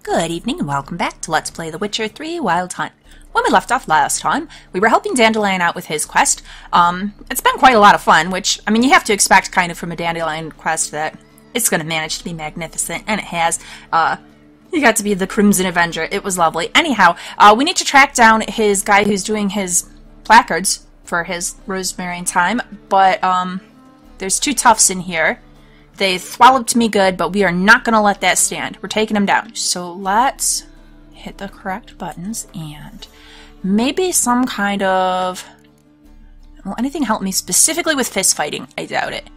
Good evening and welcome back to Let's Play The Witcher 3 Wild Hunt. When we left off last time, we were helping Dandelion out with his quest. It's been quite a lot of fun, which, I mean, you have to expect kind of from a Dandelion quest that it's going to manage to be magnificent, and it has. You got to be the Crimson Avenger. It was lovely. Anyhow, we need to track down his guy who's doing his placards for his Rosemary and Thyme, but there's two toughs in here. They thwalloped me good, but we are not going to let that stand. We're taking them down. So let's hit the correct buttons and maybe some kind of... Will anything help me specifically with fist fighting? I doubt it.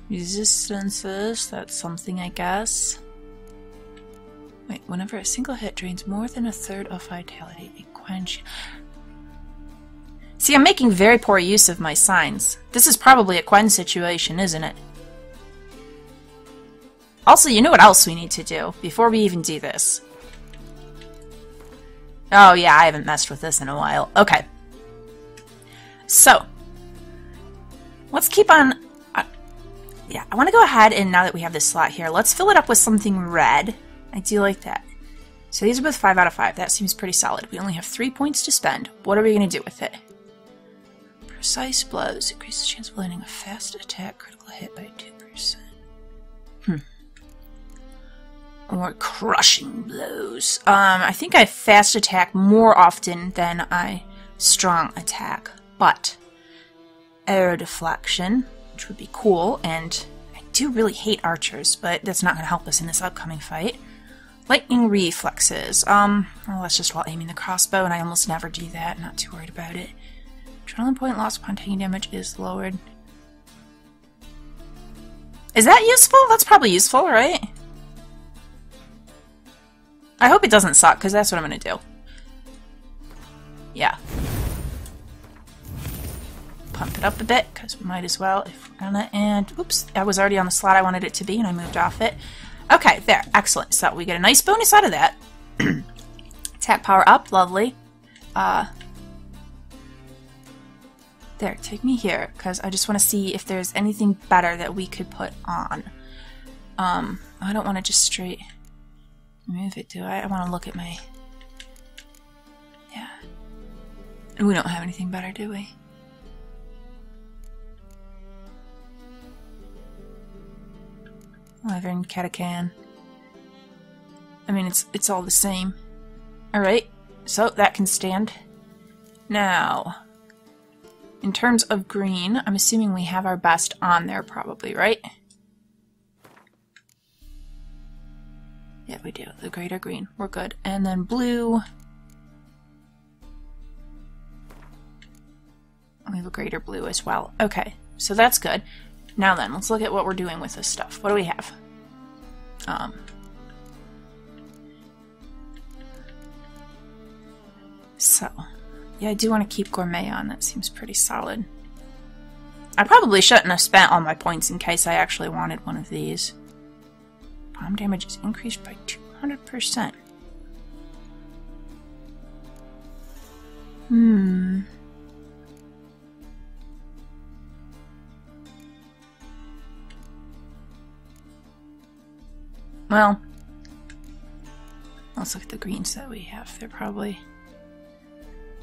Resistances, that's something, I guess. Wait, whenever a single hit drains more than a third of vitality, a quench... See, I'm making very poor use of my signs. This is probably a Gwent situation, isn't it? Also, you know what else we need to do before we even do this? Oh yeah, I haven't messed with this in a while. Okay. So, let's keep on... yeah, I want to go ahead and now that we have this slot here, let's fill it up with something red. I do like that. So these are both 5 out of 5. That seems pretty solid. We only have 3 points to spend. What are we going to do with it? Precise blows. Increases the chance of landing a fast attack critical hit by 2%. Or crushing blows. I think I fast attack more often than I strong attack. But air deflection, which would be cool, and I do really hate archers, but that's not going to help us in this upcoming fight. Lightning reflexes. Well, that's just while aiming the crossbow, and I almost never do that. Not too worried about it. Adrenaline point loss upon taking damage is lowered. Is that useful? That's probably useful, right? I hope it doesn't suck, because that's what I'm going to do. Yeah. Pump it up a bit, because we might as well if we're gonna. And, oops, I was already on the slot I wanted it to be, and I moved off it. Okay, there. Excellent. So we get a nice bonus out of that. Attack power up. Lovely. There, take me here, because I just want to see if there's anything better that we could put on. I don't want to just straight remove it, do I? I want to look at my... Yeah. And we don't have anything better, do we? Wyvern, Catacan. I mean, it's all the same. Alright, so that can stand. Now... in terms of green, I'm assuming we have our best on there probably, right? Yeah, we do. The greater green. We're good. And then blue. We have a greater blue as well. Okay, so that's good. Now then, let's look at what we're doing with this stuff. What do we have? So... yeah, I do want to keep Gourmet on. That seems pretty solid. I probably shouldn't have spent all my points in case I actually wanted one of these. Bomb damage is increased by 200%. Well, let's look at the greens that we have. They're probably...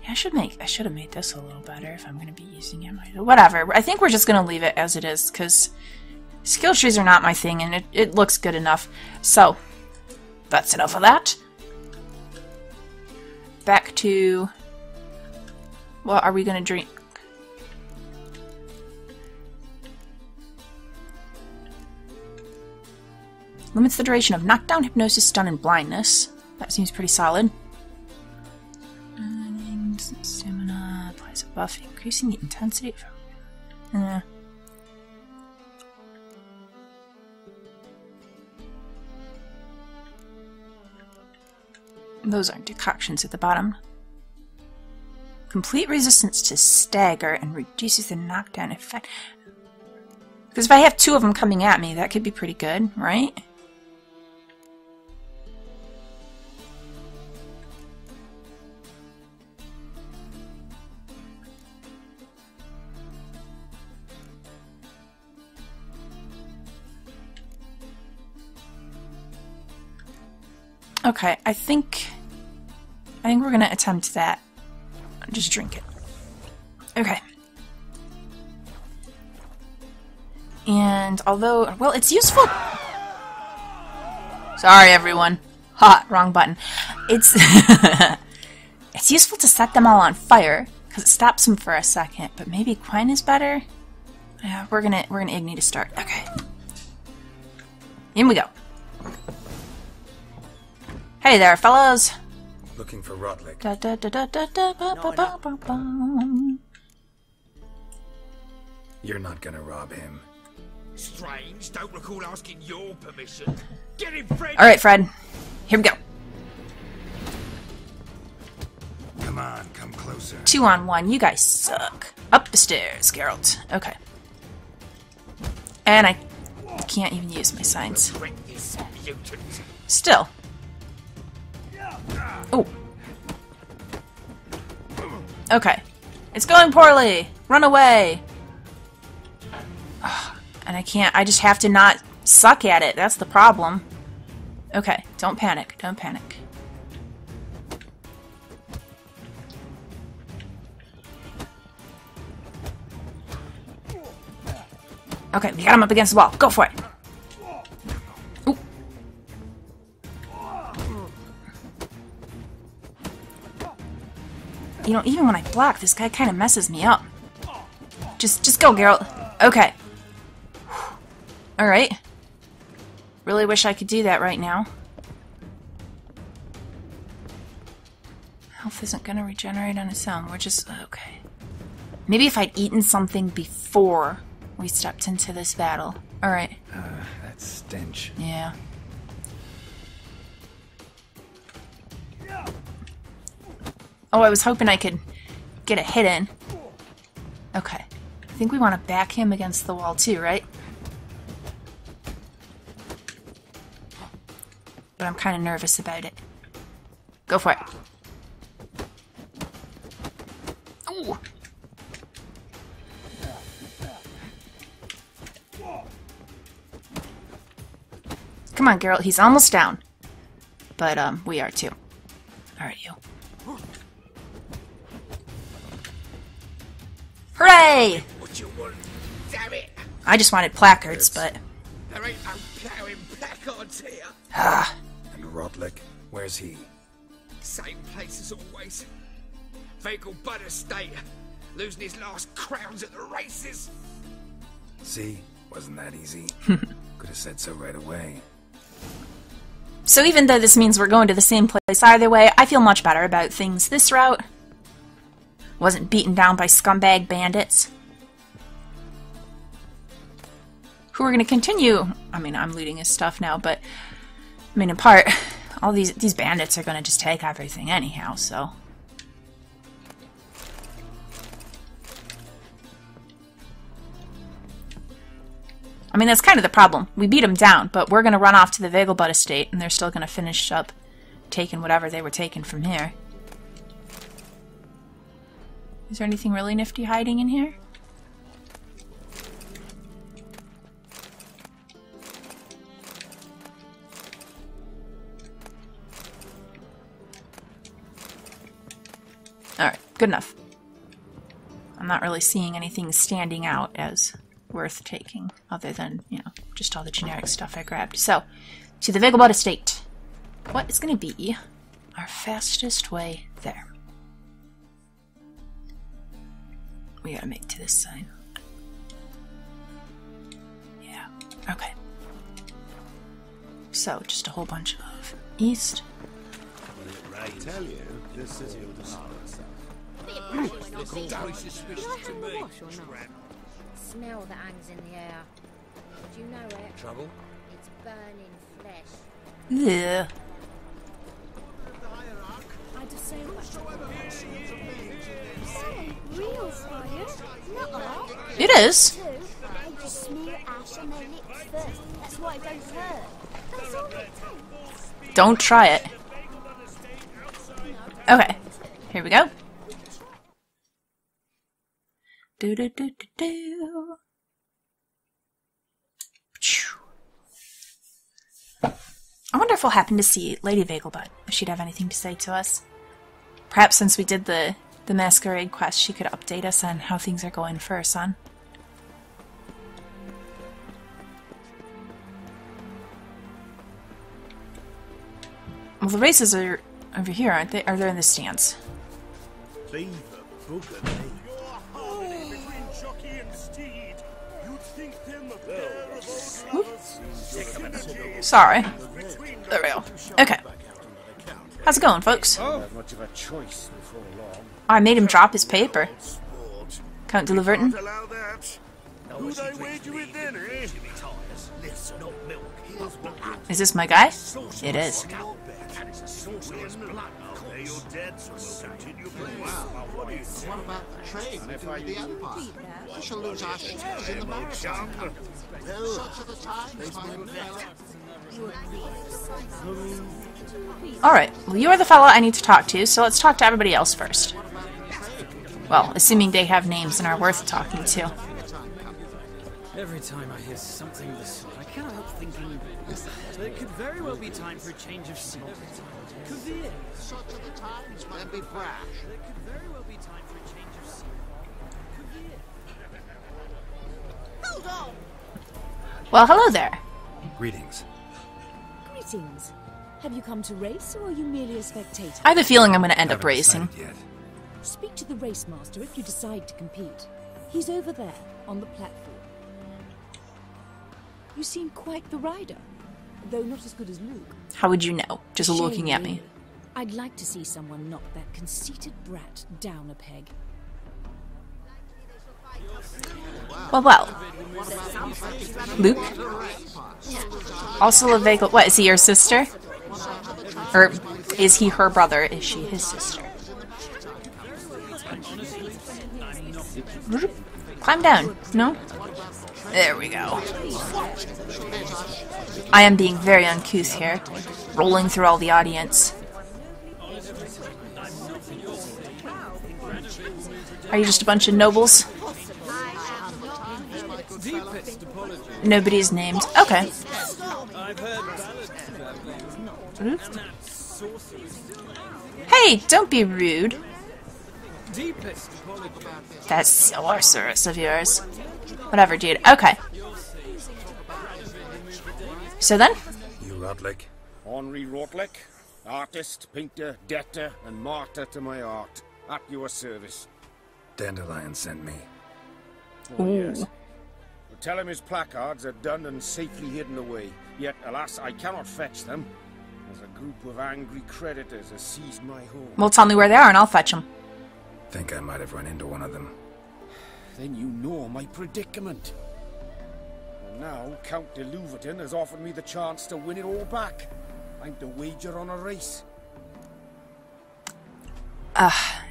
I should have made this a little better if I'm going to be using it. Whatever. I think we're just going to leave it as it is, because skill trees are not my thing, and it looks good enough. So, that's enough of that. Back to... what are we going to drink? Limits the duration of knockdown, hypnosis, stun, and blindness. That seems pretty solid. Stamina, applies a buff, increasing the intensity of... Those aren't decoctions at the bottom. Complete resistance to stagger and reduces the knockdown effect. Because if I have 2 of them coming at me, that could be pretty good, right? Okay, I think we're gonna attempt that. Just drink it. Okay. And although, well, it's useful. Sorry, everyone. Ha, wrong button. It's it's useful to set them all on fire because it stops them for a second. But maybe Gwent is better. Yeah, we're gonna ignite to start. Okay. In we go. Hey there, fellows. Looking for Rodlick. Da, da, da, da, da, da, ba, ba, ba, ba, ba. You're not gonna rob him. Strange, don't recall asking your permission. Get him, Fred! Alright, Fred. Here we go. Come on, come closer. 2-on-1. You guys suck. Up the stairs, Geralt. Okay. And I can't even use my signs. Still. Oh. Okay. It's going poorly. Run away. Ugh, and I can't. I just have to not suck at it. That's the problem. Okay. Don't panic. Don't panic. Okay, we got him up against the wall. Go for it. Ooh. You know, even when I block, this guy kind of messes me up. Just go, Geralt. Okay. Alright. Really wish I could do that right now. Health isn't gonna regenerate on its own. We're just... okay. Maybe if I'd eaten something before we stepped into this battle. Alright. That stench. Yeah. Oh, I was hoping I could get a hit in. Okay. I think we want to back him against the wall too, right? But I'm kind of nervous about it. Go for it. Ooh. Come on, Geralt. He's almost down. But, we are too. Alright, you. Hooray! What you want? Damn it! I just wanted placards, but... There ain't no ploughing placards here. Ah. And Rodlick, where's he? Same place as always. Vegelbud estate. Losing his last crowns at the races. See? Wasn't that easy? Could have said so right away. So even though this means we're going to the same place either way, I feel much better about things this route. Wasn't beaten down by scumbag bandits. Who are going to continue... I mean, I'm looting his stuff now, but... I mean, in part, all these bandits are going to just take everything anyhow, so... I mean, that's kind of the problem. We beat them down, but we're going to run off to the Vegelbud estate, and they're still going to finish up taking whatever they were taking from here. Is there anything really nifty hiding in here? Alright, good enough. I'm not really seeing anything standing out as worth taking, other than, you know, just all the generic stuff I grabbed. So, to the Vegelbud estate. What is going to be our fastest way there? We gotta make to this side. Yeah, okay. So, just a whole bunch of east. I tell you, this city will destroy itself. Smell that hangs in the air. Do you know it? Trouble? It's burning flesh. Yeah. I just say real fire, not art. It is. They just smear ash on their lips first. That's why it don't hurt. That's all it takes. Don't try it. Okay, here we go. Do do do do do. I wonder if we'll happen to see Lady Vegelbud, if she'd have anything to say to us. Perhaps since we did the masquerade quest, she could update us on how things are going for her son. Well, the races are over here, aren't they? Or they're in the stands. Beaver bugger me. You're harmony between jockey and steed. You'd think them a pair of old lovers. Sorry. There we go. Okay. How's it going, folks? Not much of a choice before long. I made him drop his paper. Count de Leverton. Allow that. Who'd I wager with then, eh? Is this my guy? It is. What about the trade with the Empire? We shall lose our shares in the maritime company. Such are the times, my good fellow. Alright, well you are the fellow I need to talk to, so let's talk to everybody else first. Well, assuming they have names and are worth talking to. Every time I hear something of the sort, I cannot help thinking that it could very well be time for a change of scene. Cabaret. Such are the times, my be brash. It could very well be time for a change of scene. Hold on! Well, hello there. Greetings. Greetings. Have you come to race, or are you merely a spectator? I have a feeling I'm going to end up Haven't racing. decided yet. Speak to the race master if you decide to compete. He's over there, on the platform. You seem quite the rider, though not as good as Luke. How would you know? Just Shame, looking at me. really. I'd like to see someone knock that conceited brat down a peg. Well. Luke? Also a Vegelbud. What, is he your sister? Or is he her brother? Is she his sister? Climb down. No? There we go. I am being very uncouth here, rolling through all the audience. Are you just a bunch of nobles? Nobody's named. Okay. Hey, don't be rude. That's sorceress of yours. Whatever, dude. Okay. So then? You Rotlick? Henri Rotlick, artist, painter, debtor, and martyr to my art. At your service. Dandelion sent me. Oh, yes. But tell him his placards are done and safely hidden away. Yet, alas, I cannot fetch them, as a group of angry creditors has seized my home. Well, tell me where they are and I'll fetch them. Think I might have run into one of them. Then you know my predicament. And now, Count de Louverton has offered me the chance to win it all back. I'm to wager on a race.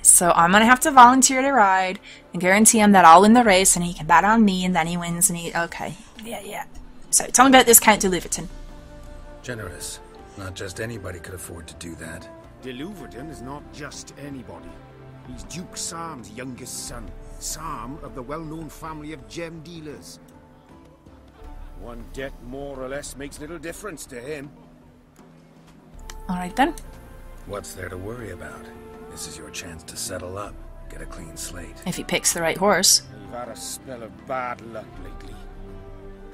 So I'm gonna have to volunteer to ride and guarantee him that I'll win the race and he can bet on me and then he wins and he... Okay. Yeah. So, tell me about this Count de Louverton. Generous. Not just anybody could afford to do that. De Louverton is not just anybody. He's Duke Sam's youngest son. Sam of the well-known family of gem dealers. One debt more or less makes little difference to him. Alright then. What's there to worry about? This is your chance to settle up. Get a clean slate. If he picks the right horse. You've had a spell of bad luck lately.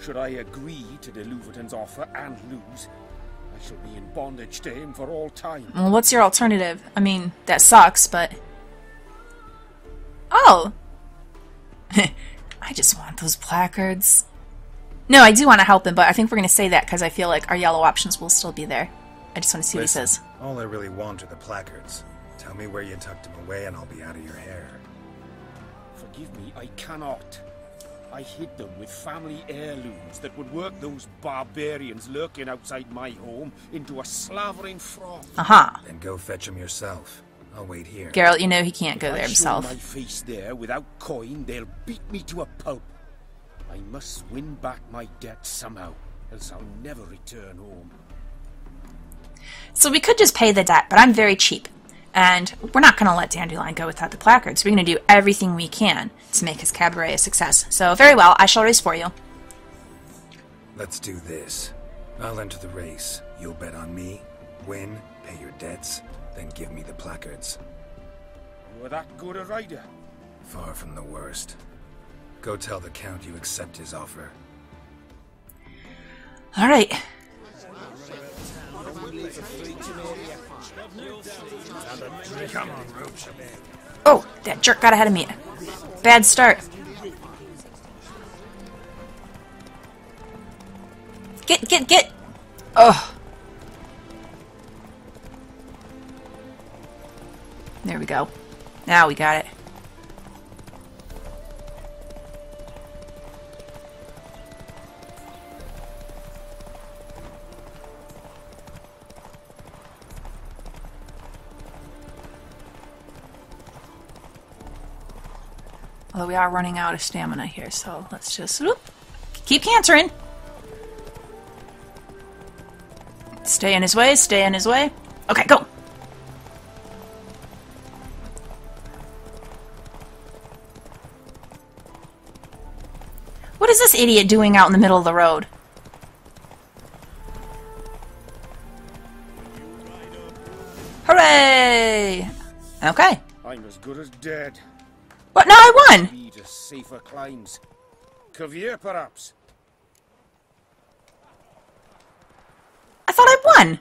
Should I agree to de Louverton's offer and lose, I shall be in bondage to him for all time. Well, what's your alternative? I mean, that sucks, but... Oh! I just want those placards. No, I do want to help him, but I think we're going to say that because I feel like our yellow options will still be there. I just want to see what he says. All I really want are the placards. Tell me where you tucked them away and I'll be out of your hair. Forgive me, I cannot. I hid them with family heirlooms that would work those barbarians lurking outside my home into a slavering froth. Aha. Then go fetch them yourself. I'll wait here. Geralt, you know he can't go there If I himself. show my face there without coin, they'll beat me to a pulp. I must win back my debt somehow, else I'll never return home. So we could just pay the debt, but I'm very cheap. And we're not going to let Dandelion go without the placards. We're going to do everything we can to make his cabaret a success. So very well, I shall race for you. Let's do this. I'll enter the race. You'll bet on me, win, pay your debts, then give me the placards. You were that good a rider? Far from the worst. Go tell the Count you accept his offer. Alright. Come on, Roach. Oh, that jerk got ahead of me. Bad start. Get! Ugh. There we go. Now we got it. Although we are running out of stamina here, so let's just keep cantering. Stay in his way, stay in his way. Okay, go! What is this idiot doing out in the middle of the road? Hooray! Okay. I'm as good as dead. What? No, I won! Lead us safer climes. Caviar, perhaps? I thought I won!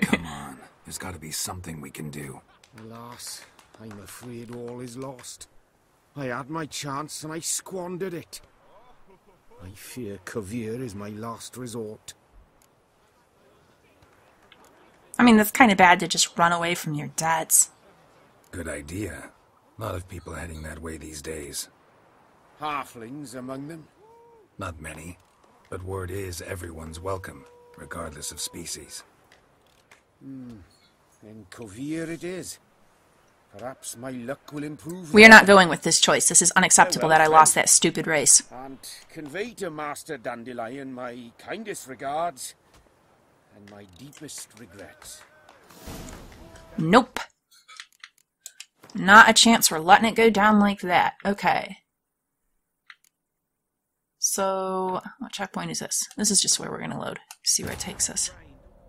Come on, there's got to be something we can do. Alas, I'm afraid all is lost. I had my chance and I squandered it. I fear Caviar is my last resort. I mean, that's kind of bad to just run away from your debts. Good idea. A lot of people heading that way these days. Halflings among them? Not many, but word is everyone's welcome, regardless of species. Then Caviar it is. Perhaps my luck will improve. We are not going with this choice. This is unacceptable that I lost that stupid race. And convey to Master Dandelion my kindest regards and my deepest regrets. Nope. Not a chance we're letting it go down like that. Okay. So, what checkpoint is this? This is just where we're going to load. See where it takes us.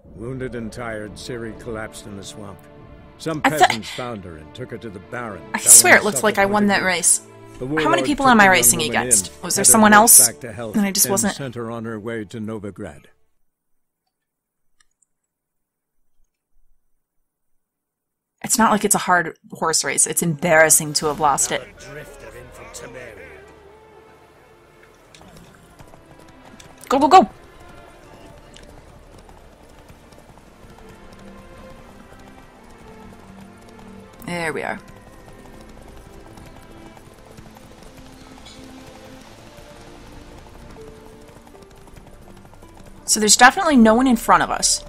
Wounded and tired, Ciri collapsed in the swamp. Some peasants found her and took her to the Baron. I swear it looks like I won that race. How many people am I racing against? Was there someone else? And I just wasn't... sent her on her way to Novigrad. It's not like it's a hard horse race. It's embarrassing to have lost it. Go, go, go! There we are. So there's definitely no one in front of us,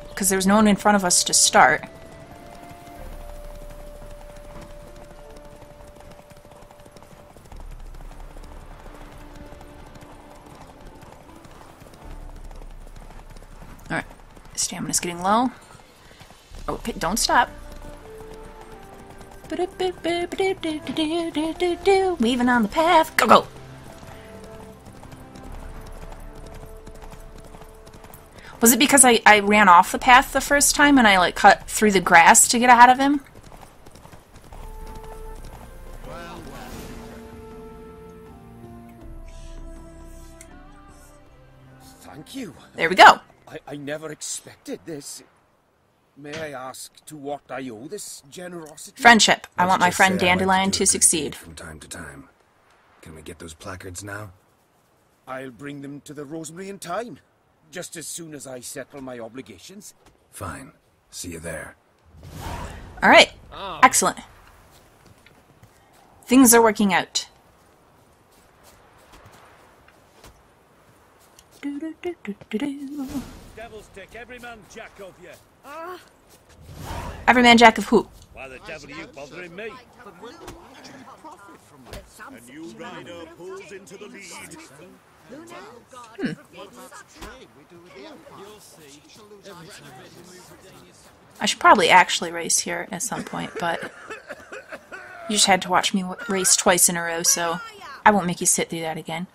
because there's no one in front of us to start. Alright, stamina's getting low. Okay, don't stop. Weaving on the path. Go, go! Was it because I ran off the path the first time and I like cut through the grass to get ahead of him? Thank you. There we go. I never expected this. May I ask to what I owe this generosity? Friendship. I want my Just friend say I like Dandelion do to a good succeed. deed from time to time. Can we get those placards now? I'll bring them to the Rosemary in time, just as soon as I settle my obligations. Fine. See you there. Alright. Excellent. Things are working out. Devil's take every man jack of you. Every man jack of who? Why the devil are you bothering me? A new rider pulls into the lead. I should probably actually race here at some point, but you just had to watch me race twice in a row, so I won't make you sit through that again.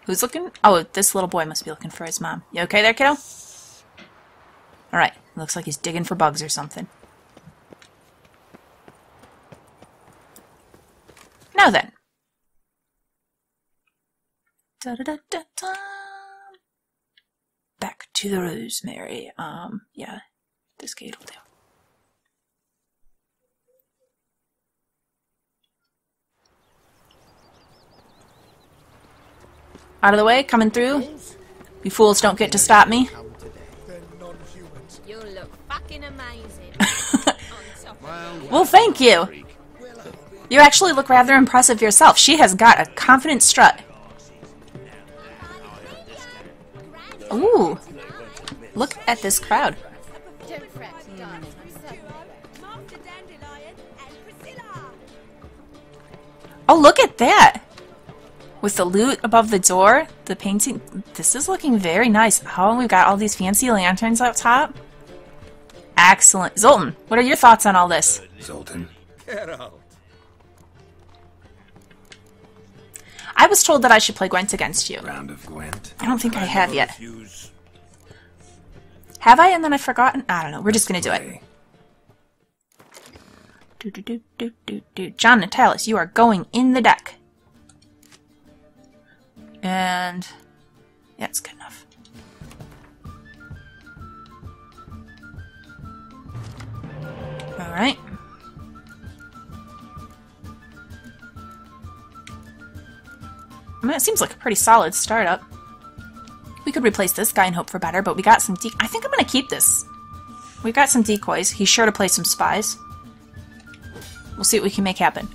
Who's looking? Oh, this little boy must be looking for his mom. You okay there, kiddo? Alright. Looks like he's digging for bugs or something. Now then. Da-da-da-da-da. Back to the rosemary. Yeah. This gate will do. Out of the way, coming through. You fools don't get to stop me. You look fucking amazing. Well, thank you. You actually look rather impressive yourself. She has got a confident strut. Ooh. Look at this crowd. Oh, look at that. With the loot above the door, the painting. This is looking very nice. Oh, we've got all these fancy lanterns up top. Excellent. Zoltan, what are your thoughts on all this? Zoltan. Get out. I was told that I should play Gwent against you. Round of Gwent. I don't think I have yet. Have I and then I've forgotten? I don't know. We're just gonna do it. John Natalis, you are going in the deck. And yeah, it's good enough. Alright. I mean, it seems like a pretty solid startup. We could replace this guy and hope for better, but we got some I think I'm gonna keep this. We've got some decoys. He's sure to play some spies. We'll see what we can make happen.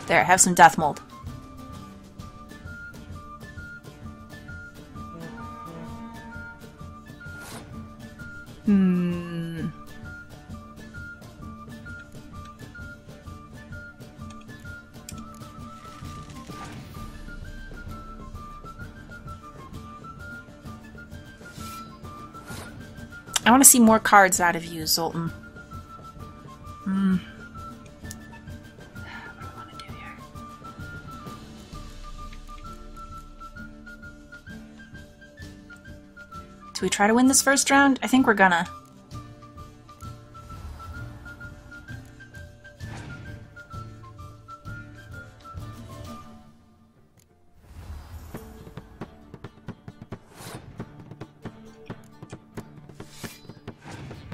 There, have some death mold. I want to see more cards out of you, Zoltan. What do I want to do here? Do we try to win this first round? I think we're gonna.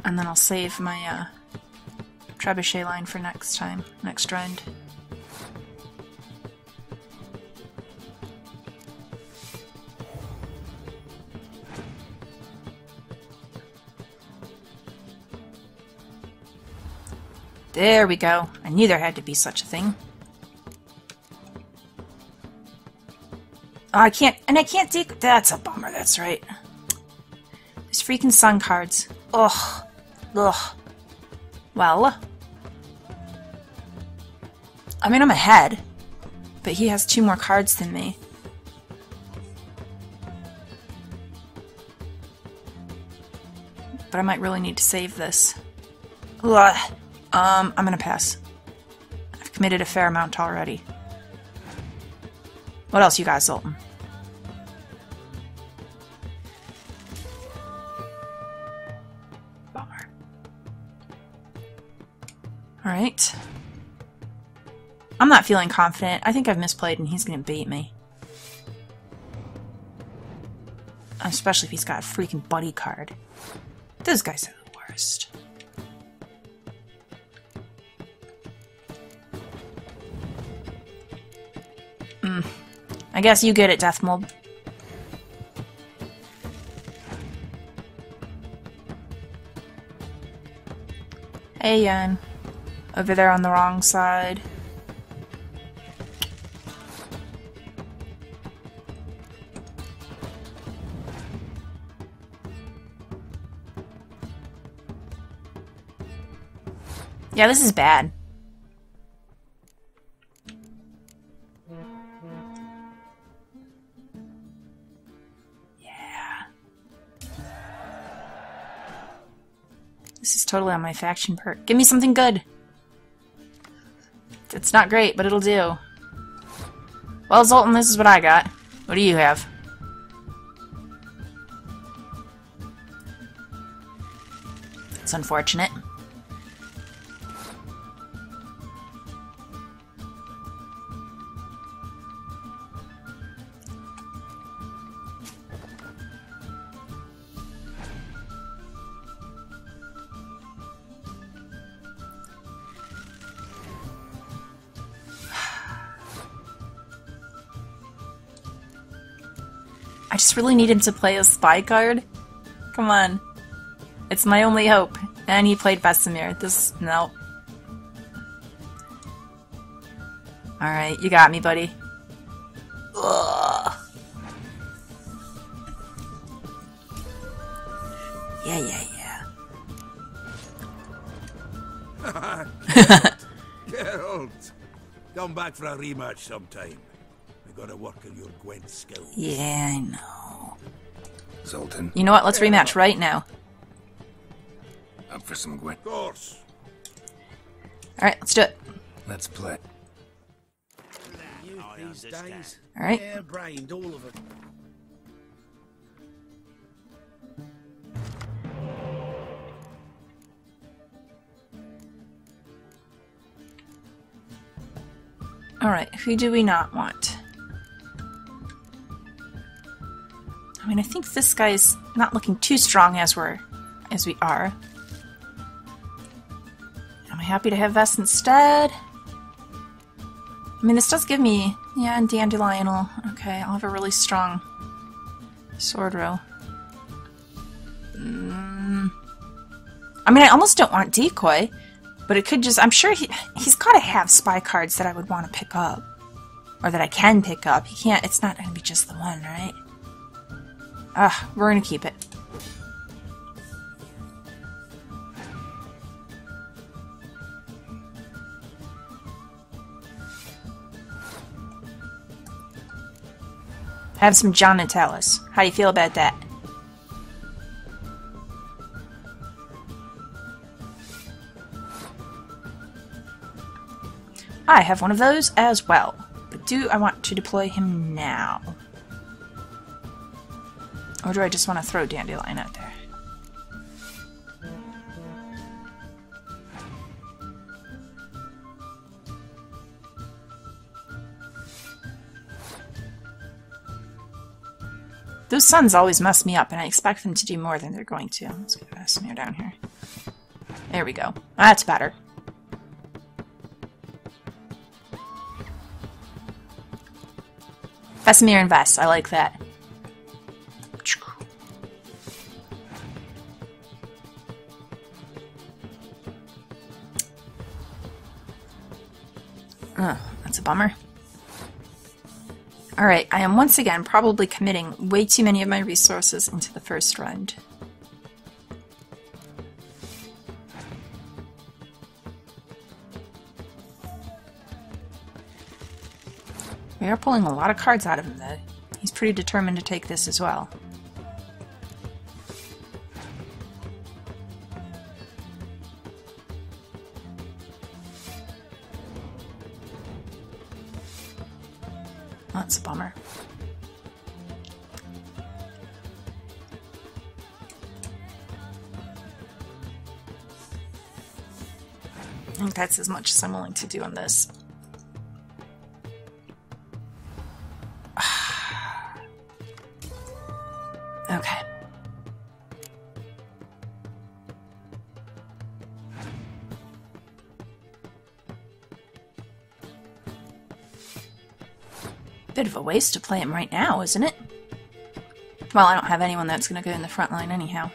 And then I'll save my trebuchet line for next round. There we go. I knew there had to be such a thing. Oh, I can't take. That's a bummer, that's right. These freaking sun cards. Ugh. Ugh. Well. I mean, I'm ahead. But he has 2 more cards than me. But I might really need to save this. Ugh. I'm gonna pass. I've committed a fair amount already. What else you got, Zoltan? Bummer. Alright. I'm not feeling confident. I think I've misplayed and he's gonna beat me. Especially if he's got a freaking buddy card. Those guys are the worst. I guess you get it, Death Mold. Hey, Yan. Over there on the wrong side. Yeah, this is bad. This is totally on my faction perk. Give me something good! It's not great, but it'll do. Well, Zoltan, this is what I got. What do you have? It's unfortunate. I just really need him to play a spy card. Come on. It's my only hope. And he played Vesemir. This... no. Alright, you got me, buddy. Ugh. Yeah. Geralt! Come back for a rematch sometime. We gotta work on your Gwent skills. Yeah, I know. Zoltan. You know what? Let's rematch right now. Up for some Gwent. Of course. Alright, let's do it. Let's play. These days. Alright. Hair-brained, all of them. Alright, who do we not want? I mean, I think this guy's not looking too strong as we are. Am I happy to have Vess instead? I mean, this does give me... yeah, and Dandelion will... okay, I'll have a really strong sword row. I mean, I almost don't want Decoy, but it could just... I'm sure he's got to have spy cards that I would want to pick up. Or that I can pick up. He can't... it's not going to be just the one, right? We're going to keep it. Have some John Natalis. How do you feel about that? I have one of those as well. But do I want to deploy him now? Or do I just want to throw Dandelion out there? Those suns always mess me up, and I expect them to do more than they're going to. Let's get Vesemir down here. There we go. That's better. Vesemir and Vess. I like that. That's a bummer. Alright, I am once again probably committing way too many of my resources into the first round. We are pulling a lot of cards out of him, though. He's pretty determined to take this as well. That's a bummer. I think that's as much as I'm willing to do on this. Okay. Bit of a waste to play him right now, isn't it? Well, I don't have anyone that's going to go in the front line anyhow.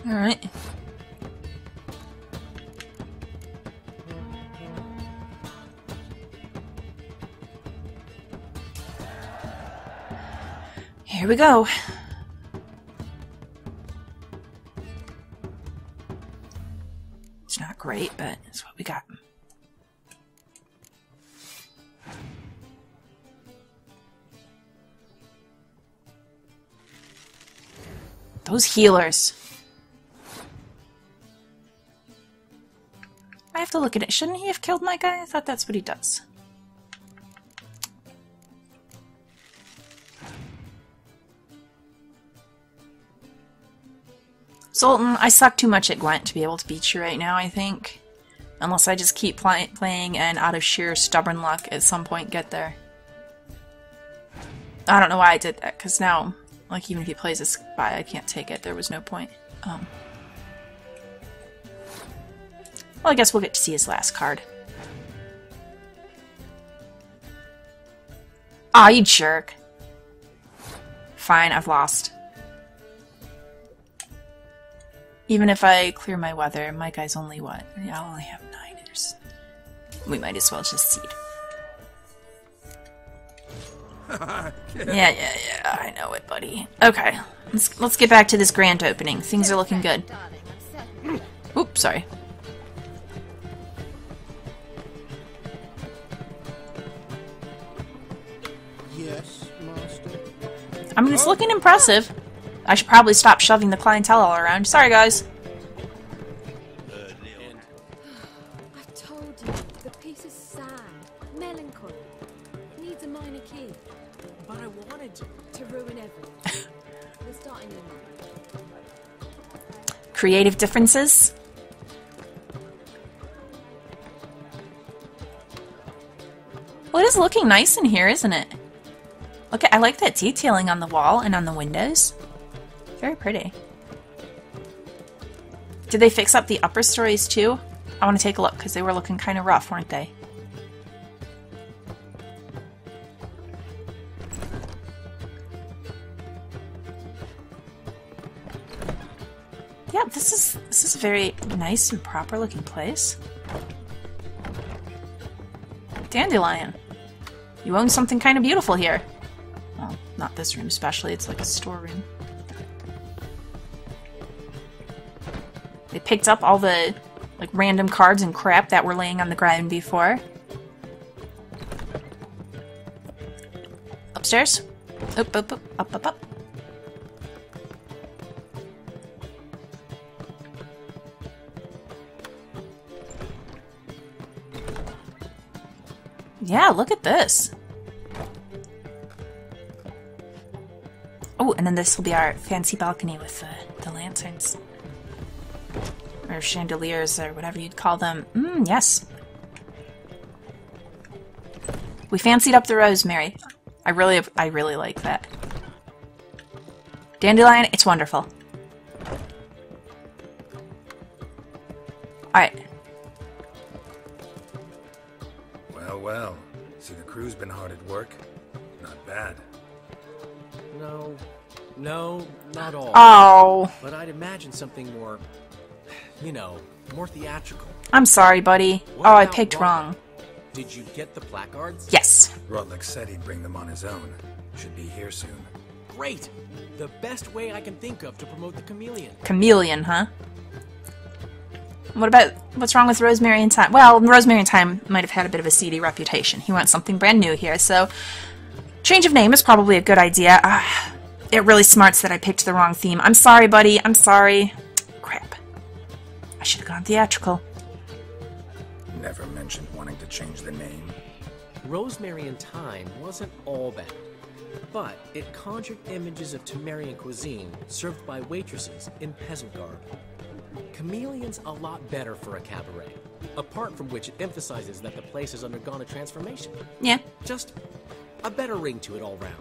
Alright. Here we go. It's not great, but it's what we got. Those healers. I have to look at it. Shouldn't he have killed my guy? I thought that's what he does. Zoltan, I suck too much at Gwent to be able to beat you right now, I think. Unless I just keep playing and out of sheer stubborn luck at some point get there. I don't know why I did that, because now, like, even if he plays a spy, I can't take it. There was no point. Well, I guess we'll get to see his last card. Aw, you jerk. Fine, I've lost. Even if I clear my weather, my guy's only what? Yeah, I'll only have 9. We might as well just seed. Yeah, I know it, buddy. Okay, let's get back to this grand opening. Things are looking good. Oops, sorry. Yes, master. I mean, it's looking impressive. I should probably stop shoving the clientele all around. Sorry, guys. I told you, the piece is sad, melancholy. Needs a minor key. But I wanted to ruin everything. We're starting in now. Creative differences. Well, it is looking nice in here, isn't it? Look, I like that detailing on the wall and on the windows. Very pretty. Did they fix up the upper stories too? I want to take a look because they were looking kind of rough, weren't they? Yeah, this is a very nice and proper looking place. Dandelion. You own something kind of beautiful here. Well, not this room especially, it's like a storeroom. They picked up all the like random cards and crap that were laying on the ground before. Upstairs. Up. Yeah, look at this. Oh, and then this will be our fancy balcony with the lanterns. Or chandeliers, or whatever you'd call them. Yes. We fancied up the rosemary. I really like that. Dandelion, it's wonderful. Alright. Well. See, the crew's been hard at work. Not bad. No, not all. Oh. But I'd imagine something more, you know, more theatrical. I'm sorry, buddy. What I about picked wrong. Did you get the placards? Yes. Rotlick said he'd bring them on his own. Should be here soon. Great! The best way I can think of to promote the chameleon. Chameleon, huh? What's wrong with Rosemary and Thyme? Well, Rosemary and Thyme might have had a bit of a seedy reputation. He wants something brand new here, so change of name is probably a good idea. It really smarts that I picked the wrong theme. I'm sorry, buddy. I'm sorry. Crap. I should have gone theatrical. Never mentioned wanting to change the name. Rosemary and Thyme wasn't all bad, but it conjured images of Temerian cuisine served by waitresses in peasant garb. Chameleon's a lot better for a cabaret, apart from which it emphasizes that the place has undergone a transformation. Yeah. Just a better ring to it all round.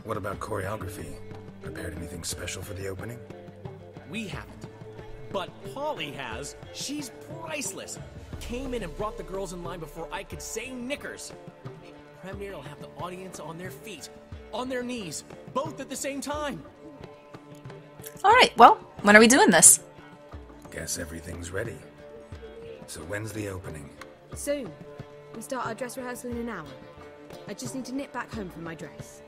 What about choreography? Prepared anything special for the opening? We haven't. But Polly has. She's priceless. Came in and brought the girls in line before I could say knickers. Premiere will have the audience on their feet, on their knees, both at the same time. Alright, well, when are we doing this? Guess everything's ready. So when's the opening? Soon. We start our dress rehearsal in an hour. I just need to nip back home for my dress.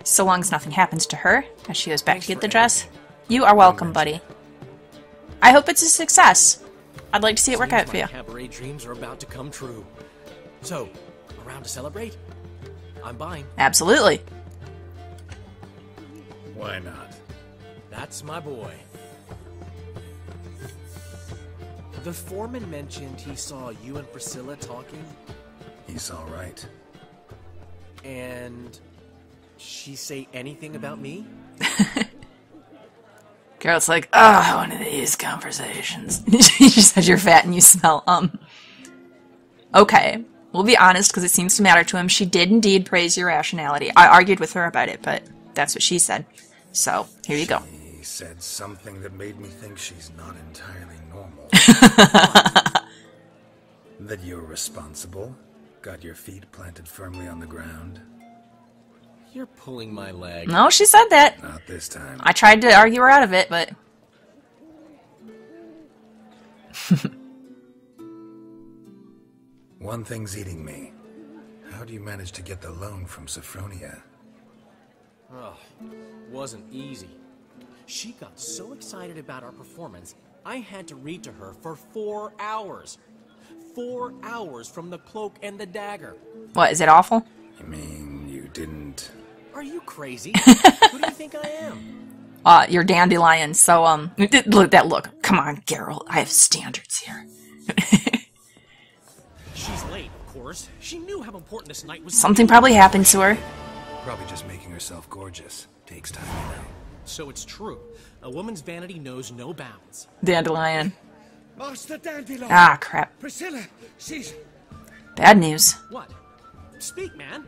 So long as nothing happens to her, as she goes back to get the dress. You are welcome, buddy. I hope it's a success. I'd like to see it work out for you. Cabaret dreams are about to come true. So, around to celebrate? I'm buying. Absolutely. Why not? That's my boy. The foreman mentioned he saw you and Priscilla talking. He's all right. And she say anything about me? Garrett's like, oh, one of these conversations. She said you're fat and you smell, Okay, we'll be honest, because it seems to matter to him. She did indeed praise your rationality. I argued with her about it, but that's what she said. So, here you go. She said something that made me think she's not entirely normal. That you're responsible, got your feet planted firmly on the ground. You're pulling my leg. No, she said that. Not this time. I tried to argue her out of it, but... One thing's eating me. How do you manage to get the loan from Sophronia? Oh, wasn't easy. She got so excited about our performance, I had to read to her for 4 hours. 4 hours from the Cloak and the Dagger. What, is it awful? You mean you didn't... Are you crazy? Who do you think I am? You're Dandelion, so, look, that look. Come on, Geralt, I have standards here. She's late, of course. She knew how important this night was. Something probably happened to her. Probably just making herself gorgeous. Takes time, you know. So it's true. A woman's vanity knows no bounds. Dandelion. Master Dandelion! Ah, crap. Priscilla, she's... Bad news. What? Speak, man.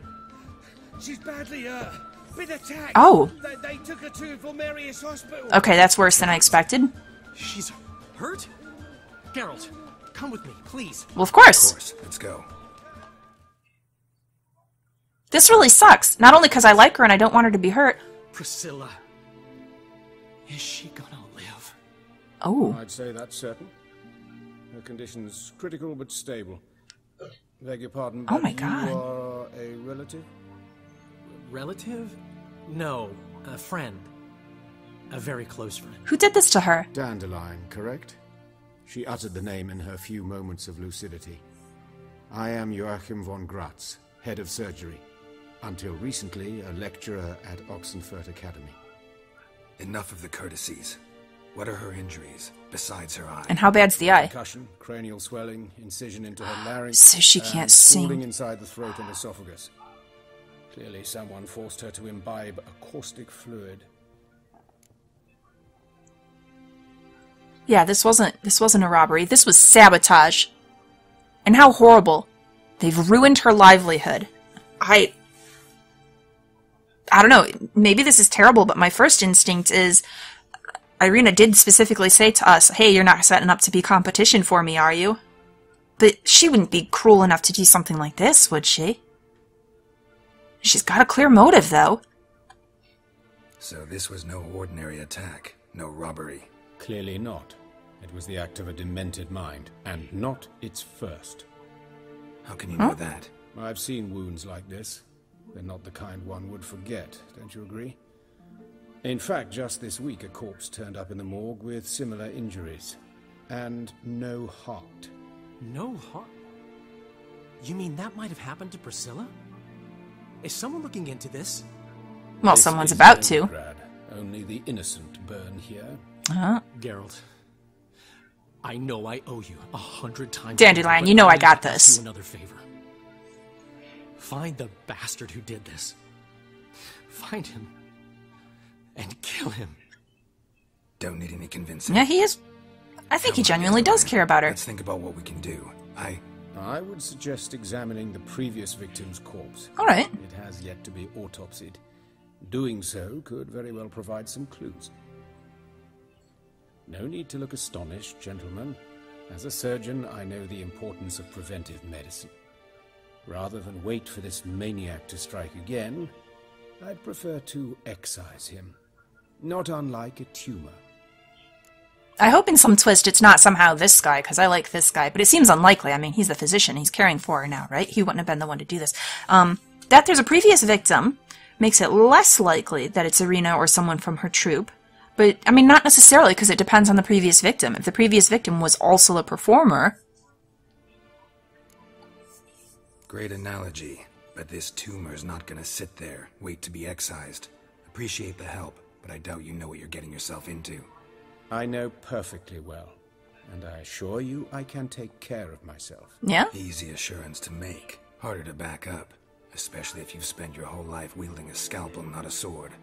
She's badly, been attacked. Oh. They took her to Valmerius Hospital. Okay, that's worse than I expected. She's hurt? Geralt, come with me, please. Well, of course. Of course. Let's go. This really sucks. Not only because I like her and I don't want her to be hurt. Priscilla. Is she gonna live? Oh. I'd say that's certain. Her condition's critical but stable. Beg your pardon, Oh but my God. you are a relative? Relative? No, a friend. A very close friend. Who did this to her? Dandelion, correct? She uttered the name in her few moments of lucidity. I am Joachim von Gratz, head of surgery. Until recently, a lecturer at Oxenfurt Academy. Enough of the courtesies. What are her injuries, besides her eye? And how bad's the eye? Concussion, cranial swelling, incision into her larynx, So she can't and sing. scalding inside the throat and esophagus. Clearly someone forced her to imbibe a caustic fluid. Yeah, this wasn't a robbery. This was sabotage. And how horrible. They've ruined her livelihood. I don't know. Maybe this is terrible, but my first instinct is... Irina did specifically say to us, hey, you're not setting up to be competition for me, are you? But she wouldn't be cruel enough to do something like this, would she? She's got a clear motive, though. So this was no ordinary attack, no robbery. Clearly not. It was the act of a demented mind, and not its first. How can you know that? I've seen wounds like this. They're not the kind one would forget, don't you agree? In fact, just this week a corpse turned up in the morgue with similar injuries. And no heart. No heart? You mean that might have happened to Priscilla? Is someone looking into this? Well, This someone's is about to. Belgrade. Only the innocent burn here. Geralt, I know I owe you 100 times. Dandelion, more, you know but I got need to ask this. you another favor. Find the bastard who did this. Find him. And kill him. Don't need any convincing. Yeah, he is... I think he genuinely does care about her. Let's think about what we can do. I would suggest examining the previous victim's corpse. All right. It has yet to be autopsied. Doing so could very well provide some clues. No need to look astonished, gentlemen. As a surgeon, I know the importance of preventive medicine. Rather than wait for this maniac to strike again, I'd prefer to excise him. Not unlike a tumor. I hope in some twist it's not somehow this guy, because I like this guy, but it seems unlikely. I mean, he's the physician. He's caring for her now, right? He wouldn't have been the one to do this. That there's a previous victim makes it less likely that it's Irina or someone from her troupe. But, I mean, not necessarily, because it depends on the previous victim. If the previous victim was also a performer... Great analogy. But this tumor's not gonna sit there, wait to be excised. Appreciate the help, but I doubt you know what you're getting yourself into. I know perfectly well, and I assure you I can take care of myself. Yeah? Easy assurance to make, harder to back up, especially if you've spent your whole life wielding a scalpel, not a sword.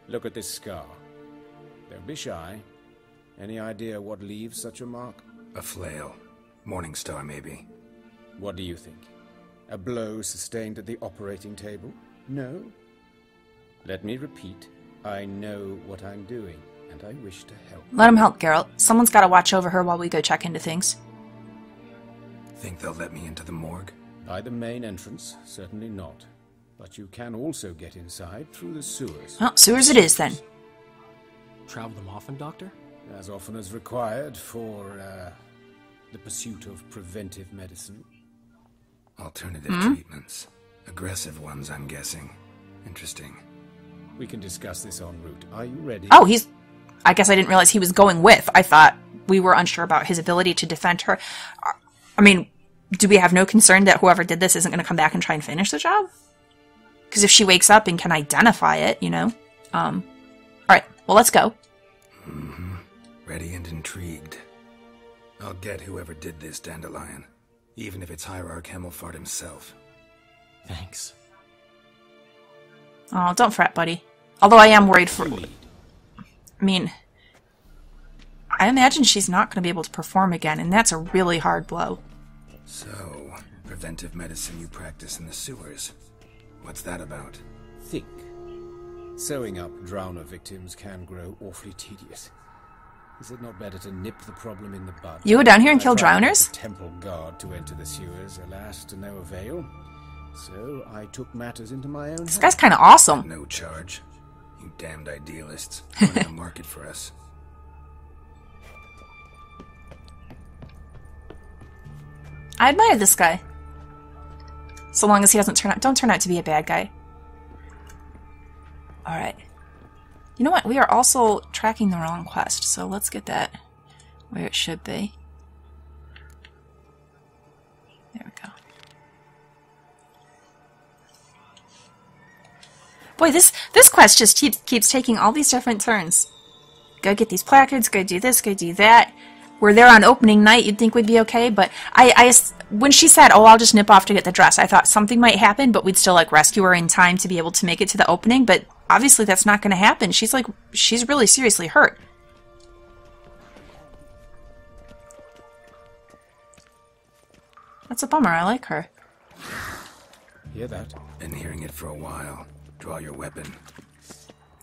Look at this scar. Don't be shy. Any idea what leaves such a mark? A flail. Morning star, maybe. What do you think? A blow sustained at the operating table? No? Let me repeat. I know what I'm doing, and I wish to help. Let him help, Geralt. Someone's got to watch over her while we go check into things. Think they'll let me into the morgue? By the main entrance, certainly not. But you can also get inside through the sewers. Well, sewers it is, then. Travel them often, Doctor? As often as required for, the pursuit of preventive medicine. Alternative treatments. Aggressive ones, I'm guessing. Interesting. We can discuss this en route. Are you ready? Oh, I guess I didn't realize he was going with. I thought we were unsure about his ability to defend her. I mean, do we have no concern that whoever did this isn't going to come back and try and finish the job? Because if she wakes up and can identify it, you know. Alright, well, let's go. Ready and intrigued. I'll get whoever did this, Dandelion. Even if it's Hierarch Hemmelfart himself. Thanks. Oh, don't fret, buddy. Although I am worried for... I mean... I imagine she's not going to be able to perform again, and that's a really hard blow. So, preventive medicine you practice in the sewers. What's that about? Think. Sewing up drowner victims can grow awfully tedious. Is it not better to nip the problem in the bud? You go down here and kill drowners? The temple guard to enter the sewers, alas, to no avail. So I took matters into my own hands. This guy's kind of awesome. No charge. You damned idealists. Running a market for us. I admire this guy. So long as he don't turn out to be a bad guy. Alright. You know what? We are also tracking the wrong quest, so let's get that where it should be. There we go. Boy, this quest just keeps taking all these different turns. Go get these placards, go do this, go do that. We're there on opening night, you'd think we'd be okay, but when she said, oh, I'll just nip off to get the dress, I thought something might happen, but we'd still, like, rescue her in time to be able to make it to the opening, but obviously that's not going to happen. She's really seriously hurt. That's a bummer, I like her. Hear that? Been hearing it for a while. Draw your weapon.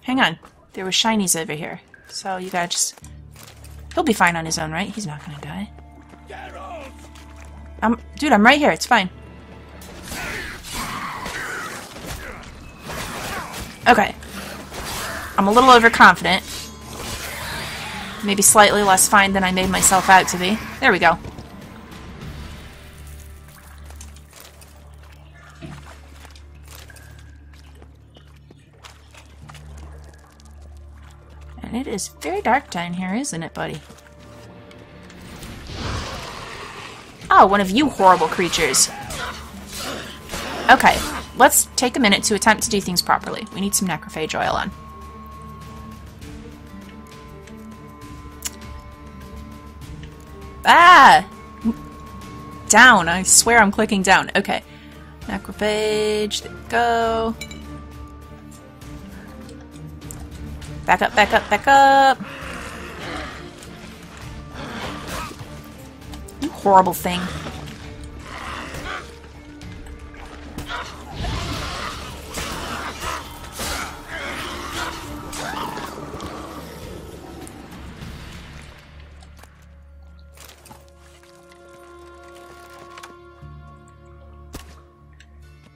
Hang on. There were shinies over here, so you gotta just... He'll be fine on his own, right? He's not gonna die. Dude, I'm right here. It's fine. Okay. I'm a little overconfident. Maybe slightly less fine than I made myself out to be. There we go. And it is very dark down here, isn't it, buddy? Oh, one of you horrible creatures. Okay, let's take a minute to attempt to do things properly. We need some necrophage oil on. Ah! Down. I swear I'm clicking down. Okay. Necrophage. There we go. Back up, back up, back up. You horrible thing.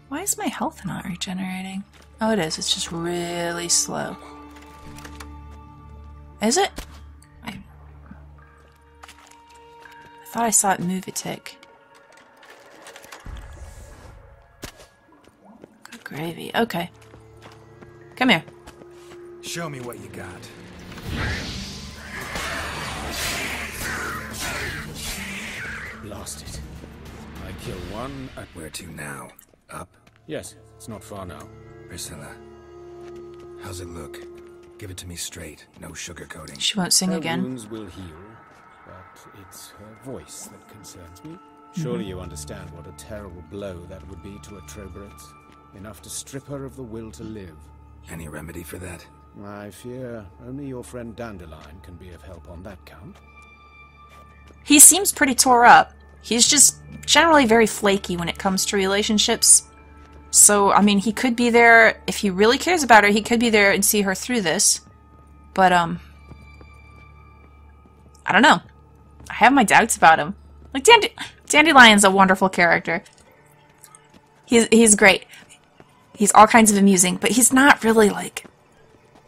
Why is my health not regenerating? Oh, it is. It's just really slow. Is it? I thought I saw it move a tick. Good gravy. Okay. Come here. Show me what you got. Lost it. I kill one. Where to now? Up? Yes, it's not far now. Priscilla, how's it look? Give it to me straight, no sugarcoating. She won't sing Her again. wounds will heal, but it's her voice that concerns me. Surely you understand what a terrible blow that would be to a Troberet. Enough to strip her of the will to live. Any remedy for that? I fear only your friend Dandelion can be of help on that count. He seems pretty tore up. He's just generally very flaky when it comes to relationships. So, I mean, he could be there, if he really cares about her, he could be there and see her through this. But, I don't know. I have my doubts about him. Like, Dandelion's a wonderful character. He's great. He's all kinds of amusing, but he's not really, like...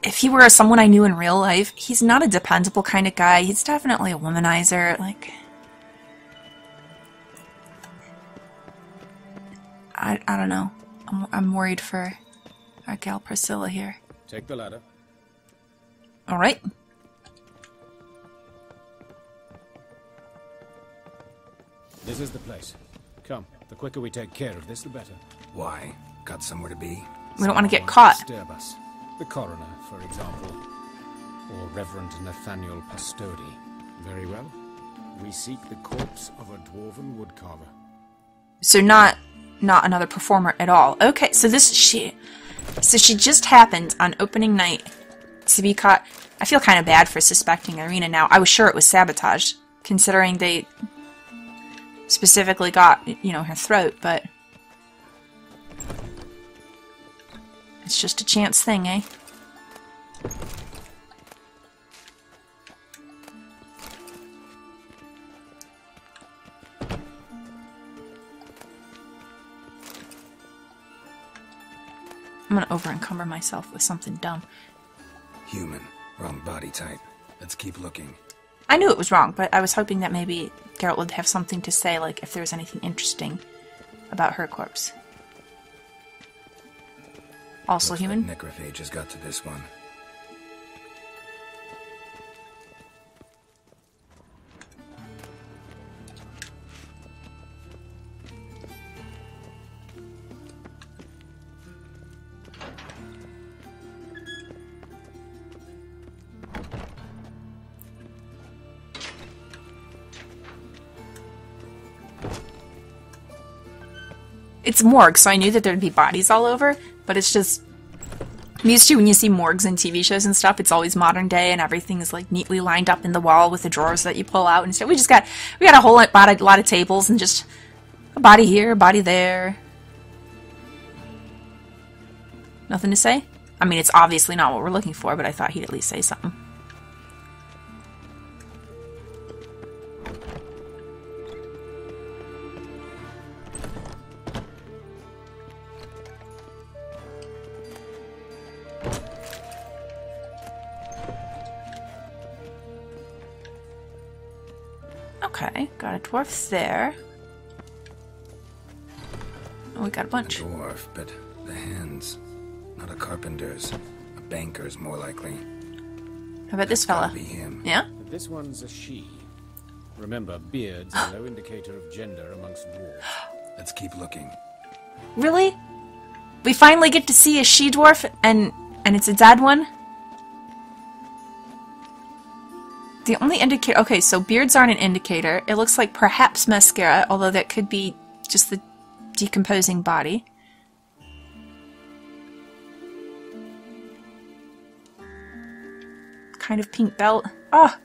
If he were someone I knew in real life, he's not a dependable kind of guy. He's definitely a womanizer, like... I don't know. I'm worried for our gal Priscilla here. Take the ladder. Alright. This is the place. Come, the quicker we take care of this, the better. Why? Got somewhere to be? We don't want to get caught. Disturb us. The coroner, for example. Or Reverend Nathaniel Pastodi. Very well. We seek the corpse of a dwarven woodcarver. So not another performer at all. Okay, so she just happened on opening night to be caught. I feel kind of bad for suspecting Irina now. I was sure it was sabotage, considering they specifically got, you know, her throat, but it's just a chance thing, eh? I'm gonna over-encumber myself with something dumb. Human. Wrong body type. Let's keep looking. I knew it was wrong, but I was hoping that maybe Geralt would have something to say, like if there was anything interesting about her corpse. Also Looks human? like necrophage has got to this one. It's morgue, so I knew that there'd be bodies all over, but it's just... I'm used to when you see morgues in TV shows and stuff, it's always modern day and everything is like neatly lined up in the wall with the drawers that you pull out and stuff. We got a whole lot of tables and just a body here, a body there. Nothing to say? I mean, it's obviously not what we're looking for, but I thought he'd at least say something. Okay, got a dwarf there. Oh, we got a bunch. A dwarf, but the hands. Not a carpenter's. A banker's, more likely. How about this fella? Gotta be him. Yeah? But this one's a she. Remember, beards are no indicator of gender amongst dwarves. Let's keep looking. Really? We finally get to see a she-dwarf, and it's a dead one? The only indicator... Okay, so beards aren't an indicator. It looks like perhaps mascara, although that could be just the decomposing body. Kind of pink belt. Oh!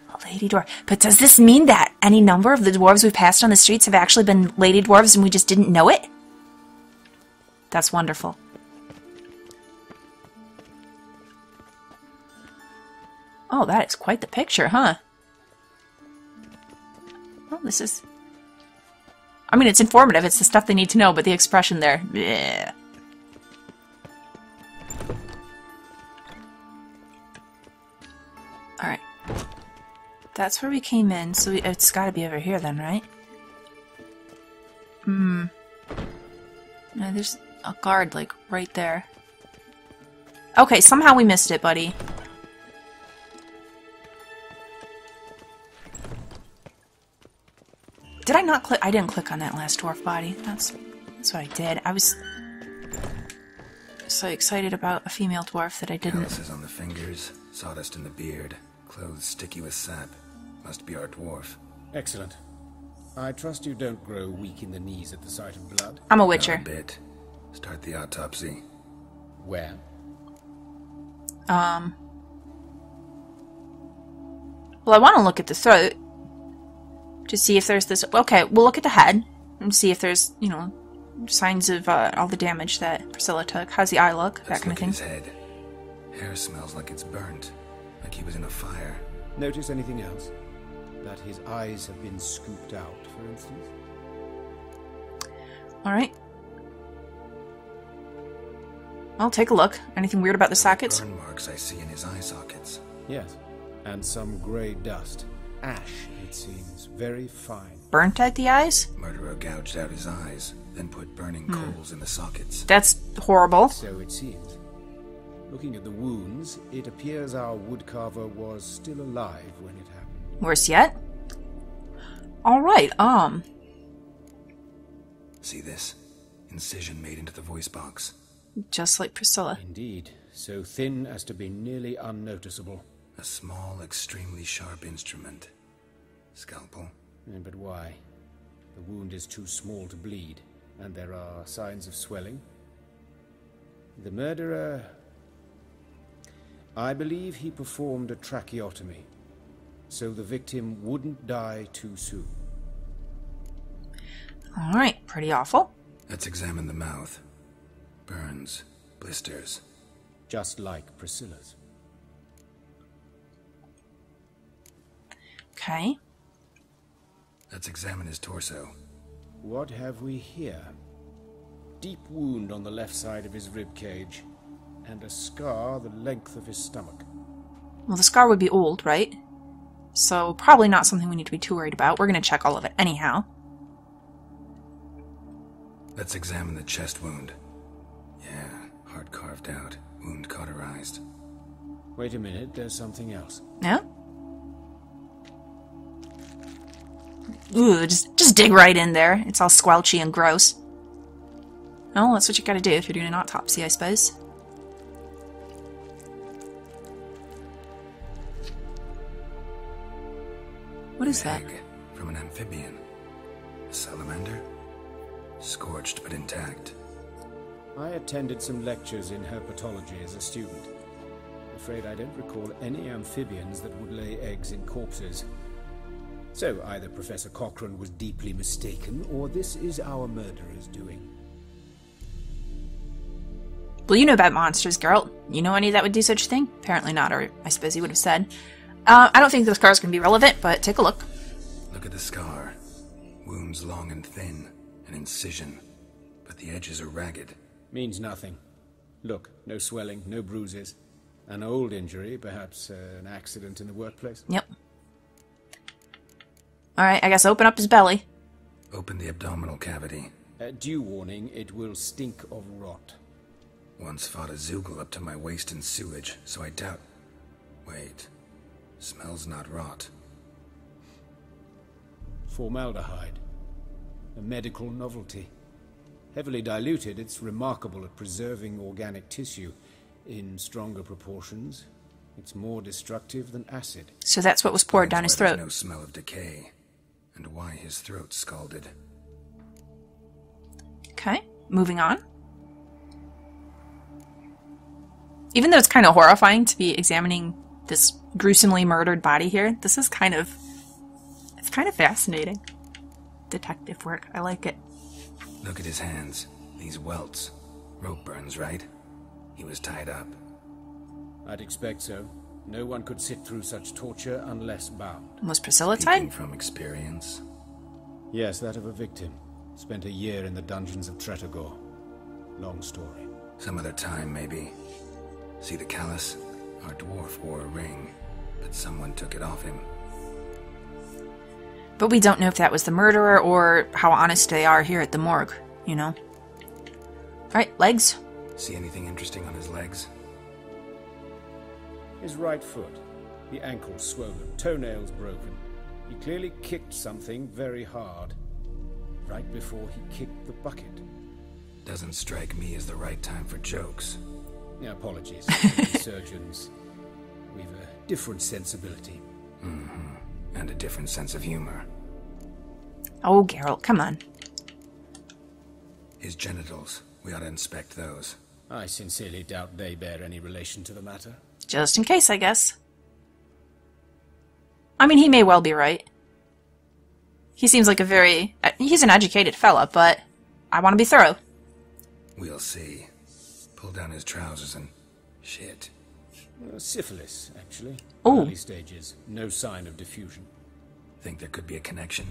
A lady dwarf. But does this mean that any number of the dwarves we've passed on the streets have actually been lady dwarves and we just didn't know it? That's wonderful. Oh, that is quite the picture, huh? Well, this is... I mean, it's informative. It's the stuff they need to know, but the expression there... Bleh. Alright. That's where we came in, so it's gotta be over here then, right? No, there's a guard, like, right there. Okay, somehow we missed it, buddy. Did I not click? I didn't click on that last dwarf body. That's That's what I did. I was so excited about a female dwarf that I didn't. Calluses on the fingers, sawdust in the beard, clothes sticky with sap. Must be our dwarf. Excellent. I trust you don't grow weak in the knees at the sight of blood. I'm a witcher. Not a bit. Start the autopsy. Where? Well, I want to look at the throat to see if there's this. Okay, we'll look at the head and see if there's, you know, signs of all the damage that Priscilla took. How's the eye look? That kind of thing. His head. Hair smells like it's burnt, like he was in a fire. Notice anything else? That his eyes have been scooped out, for instance? Alright. I'll take a look. Anything weird about the sockets? Burn marks I see in his eye sockets. Yes. And some grey dust. Ash, it seems. Very fine. Burnt out the eyes? Murderer gouged out his eyes, then put burning coals in the sockets. That's horrible. So it seems. Looking at the wounds, it appears our woodcarver was still alive when it happened. Worse yet? Alright, See this? Incision made into the voice box. just like Priscilla. Indeed. So thin as to be nearly unnoticeable. A small, extremely sharp instrument. Scalpel. But why? The wound is too small to bleed, and there are signs of swelling. The murderer... I believe he performed a tracheotomy, so the victim wouldn't die too soon. Alright, pretty awful. Let's examine the mouth. Burns, blisters. Just like Priscilla's. Okay. Let's examine his torso. What have we here? Deep wound on the left side of his rib cage, and a scar the length of his stomach. Well, the scar would be old, right? So probably not something we need to be too worried about. We're going to check all of it anyhow. Let's examine the chest wound. Yeah, heart carved out, wound cauterized. Wait a minute, there's something else. Yeah? Ooh, just dig right in there. It's all squelchy and gross. Well, that's what you gotta do if you're doing an autopsy, I suppose. What is that? Egg from an amphibian. A salamander? Scorched but intact. I attended some lectures in herpetology as a student. Afraid I don't recall any amphibians that would lay eggs in corpses. So either Professor Cochrane was deeply mistaken, or this is our murderer's doing. Well, you know about monsters, Geralt. You know any that would do such a thing? Apparently not, or I suppose he would have said. I don't think the scar's going to be relevant, but take a look. Look at the scar. Wounds long and thin. An incision. But the edges are ragged. Means nothing. Look, no swelling, no bruises. An old injury, perhaps an accident in the workplace. Yep. Alright, I guess open up his belly. Open the abdominal cavity. Due warning, it will stink of rot. Once fought a Zoogle up to my waist in sewage, so I doubt... Wait. Smells not rot. Formaldehyde. A medical novelty. Heavily diluted, it's remarkable at preserving organic tissue. In stronger proportions, it's more destructive than acid. So that's what was poured down his throat. There's no smell of decay, and why his throat scalded. Okay, moving on. Even though it's kind of horrifying to be examining this gruesomely murdered body here, this is kind of... it's kind of fascinating. Detective work. I like it. Look at his hands. These welts. Rope burns, right? He was tied up. I'd expect so. No one could sit through such torture unless bound. Was Priscilla Speaking tied? from experience. Yes, that of a victim. Spent a year in the dungeons of Tretogor. Long story. Some other time, maybe. See the callus? Our dwarf wore a ring, but someone took it off him. But we don't know if that was the murderer or how honest they are here at the morgue, you know? Alright, legs. See anything interesting on his legs? His right foot. The ankle swollen, toenails broken. He clearly kicked something very hard. Right before he kicked the bucket. Doesn't strike me as the right time for jokes. Yeah, apologies. Surgeons. We've a different sensibility. Mm-hmm. And a different sense of humor. Oh, Geralt, come on. His genitals. We ought to inspect those. I sincerely doubt they bear any relation to the matter. Just in case, I guess. I mean, he may well be right. He seems like a very... He's an educated fella, but I want to be thorough. We'll see. Pull down his trousers and... shit. Syphilis, actually. Ooh. Early stages. No sign of diffusion. Think there could be a connection?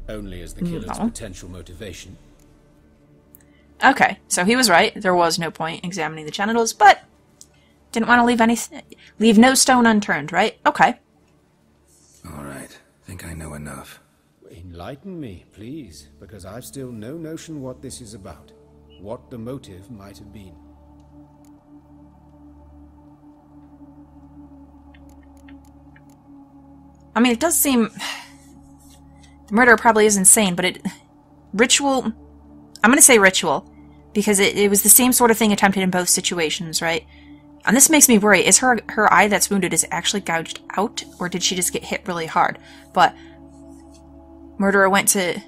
Only as the killer's potential motivation. Okay, so he was right. There was no point examining the genitals, but didn't want to leave no stone unturned, right? Okay. All right. Think I know enough. Enlighten me, please, because I've still no notion what this is about. What the motive might have been. I mean, it does seem... The murderer probably is insane, but ritual... I'm going to say ritual, because it was the same sort of thing attempted in both situations, right? And this makes me worry. Is her eye that's wounded is actually gouged out, or did she just get hit really hard? But murderer went to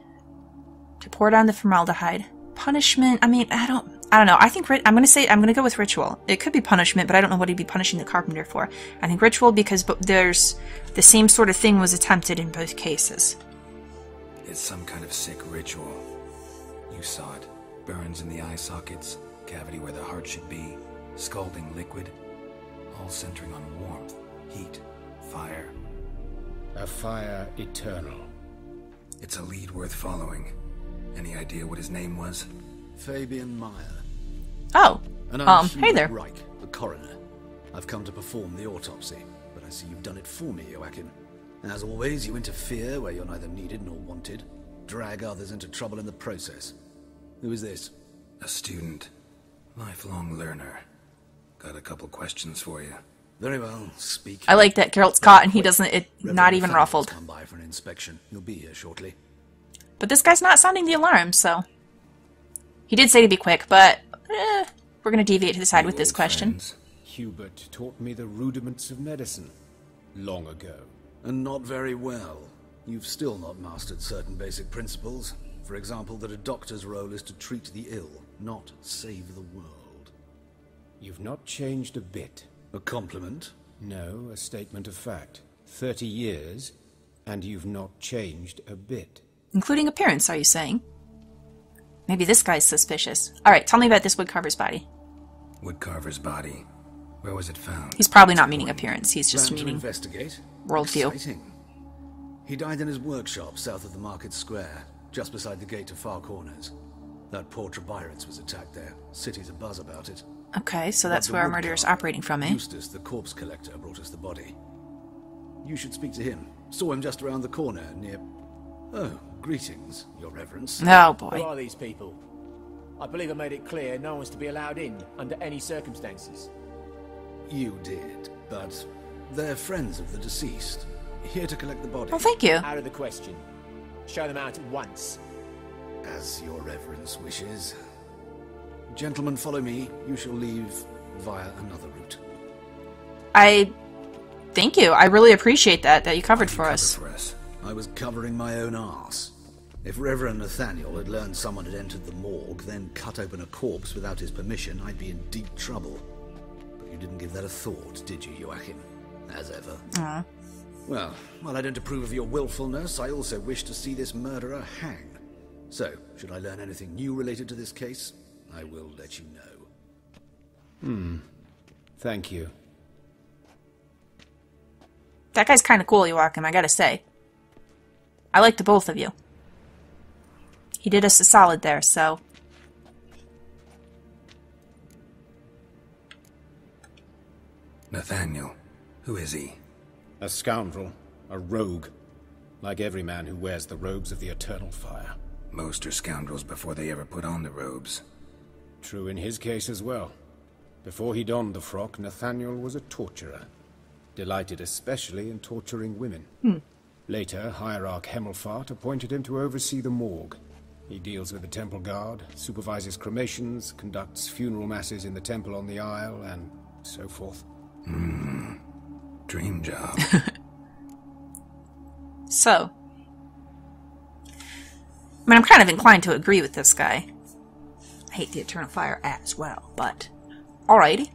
pour down the formaldehyde. Punishment, I mean, I don't know. I think I'm going to go with ritual. It could be punishment, but I don't know what he'd be punishing the carpenter for. I think ritual because there's the same sort of thing was attempted in both cases. It's some kind of sick ritual. You saw it. Burns in the eye sockets, cavity where the heart should be, scalding liquid, all centering on warmth, heat, fire. A fire eternal. It's a lead worth following. Any idea what his name was? Fabian Meyer. Oh, And I'm hey there. Reich, the coroner. I've come to perform the autopsy, but I see you've done it for me, Joachim. As always, you interfere where you're neither needed nor wanted. Drag others into trouble in the process. Who is this? A student. Lifelong learner. Got a couple questions for you. Very well, speak. I like that Geralt's caught and he doesn't, not even ruffled. Come by for an inspection. He'll be here shortly. But this guy's not sounding the alarm, so... He did say to be quick, but we're going to deviate to the side with this question. Friends. Hubert taught me the rudiments of medicine. Long ago. And not very well. You've still not mastered certain basic principles. For example, that a doctor's role is to treat the ill, not save the world. You've not changed a bit. A compliment? No, a statement of fact. 30 years, and you've not changed a bit. Including appearance, are you saying? Maybe this guy's suspicious. Alright, tell me about this woodcarver's body. Woodcarver's body. Where was it found? He's probably not meaning appearance, he's just Plan to meaning investigate. worldview. Exciting. He died in his workshop south of the market square, just beside the gate to Far Corners. That poor Trebirates was attacked there. City's abuzz about it. Okay, so that's where our murderer's operating from, eh? Eustace, the corpse collector, brought us the body. You should speak to him. Saw him just around the corner, near... Oh, greetings, your reverence. Oh, Who boy. are these people? I believe I made it clear no one's to be allowed in under any circumstances. You did, but they're friends of the deceased. Here to collect the body. Well, thank you. Out of the question. Show them out at once. As your reverence wishes. Gentlemen, follow me. You shall leave via another route. Thank you. I really appreciate that you covered for us. I was covering my own arse. If Reverend Nathaniel had learned someone had entered the morgue, then cut open a corpse without his permission, I'd be in deep trouble. But you didn't give that a thought, did you, Joachim? As ever. Aww. Well, while I don't approve of your willfulness, I also wish to see this murderer hang. So, should I learn anything new related to this case, I will let you know. Thank you. That guy's kind of cool, Joachim, I gotta say. I like the both of you. He did us a solid there, so... Nathaniel. Who is he? A scoundrel. A rogue. Like every man who wears the robes of the eternal fire. Most are scoundrels before they ever put on the robes. True in his case as well. Before he donned the frock, Nathaniel was a torturer. Delighted especially in torturing women. Later, Hierarch Hemmelfart appointed him to oversee the morgue. He deals with the temple guard, supervises cremations, conducts funeral masses in the temple on the Isle, and so forth. Dream job. So, I mean, I'm kind of inclined to agree with this guy. I hate the Eternal Fire as well, but alrighty.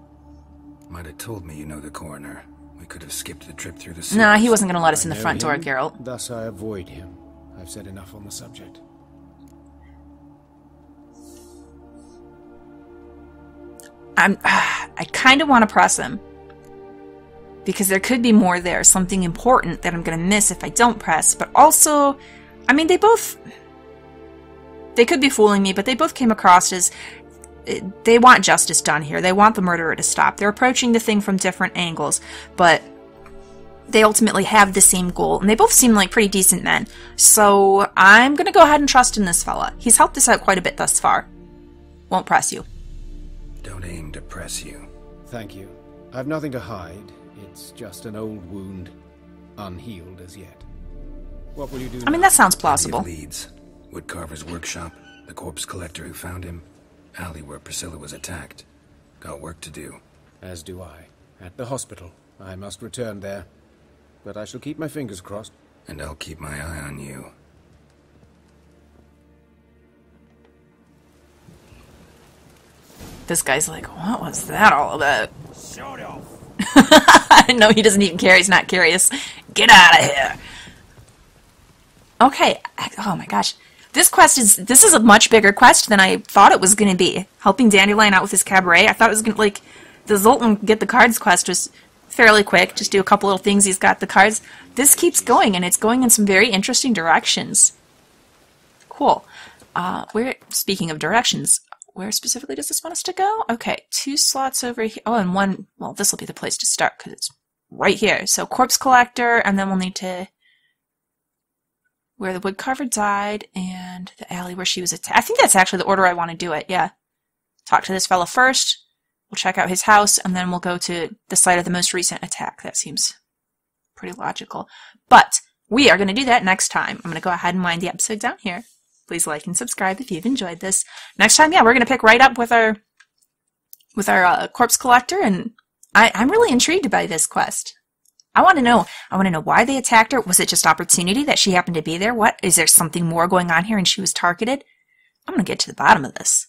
Might have told me you know the coroner. We could have skipped the trip through the sewers. Nah, he wasn't going to let us in the front door, Geralt. Thus I avoid him. I've said enough on the subject. I kind of want to press him. Because there could be more there, something important that I'm going to miss if I don't press. But also, I mean, they could be fooling me, but they both came across as, they want justice done here. They want the murderer to stop. They're approaching the thing from different angles, but they ultimately have the same goal. And they both seem like pretty decent men. So I'm going to go ahead and trust in this fella. He's helped us out quite a bit thus far. Won't press you. Don't aim to press you. Thank you. I've nothing to hide. It's just an old wound, unhealed as yet. What will you do now? I mean, that sounds plausible. Leads. Woodcarver's workshop, the corpse collector who found him, alley where Priscilla was attacked. Got work to do. As do I. At the hospital. I must return there. But I shall keep my fingers crossed. And I'll keep my eye on you. This guy's like, what was that all about? Shut off. No, he doesn't even care. He's not curious. Get out of here. Okay. Oh my gosh. This is a much bigger quest than I thought it was going to be. Helping Dandelion out with his cabaret. I thought it was going to, like, the Zoltan get the cards quest was fairly quick. Just do a couple little things. He's got the cards. This keeps going, and it's going in some very interesting directions. Cool. Speaking of directions, where specifically does this want us to go? Okay, 2 slots over here. Oh, and one, well, this will be the place to start because it's right here. So corpse collector, and then we'll need to, where the woodcarver died, and the alley where she was attacked. I think that's actually the order I want to do it, yeah. Talk to this fella first, we'll check out his house, and then we'll go to the site of the most recent attack. That seems pretty logical. But we are going to do that next time. I'm going to go ahead and wind the episode down here. Please like and subscribe if you've enjoyed this. Next time, yeah, we're going to pick right up with our corpse collector, and I'm really intrigued by this quest. I want to know why they attacked her. Was it just opportunity that she happened to be there? What? Is there something more going on here and she was targeted? I'm going to get to the bottom of this.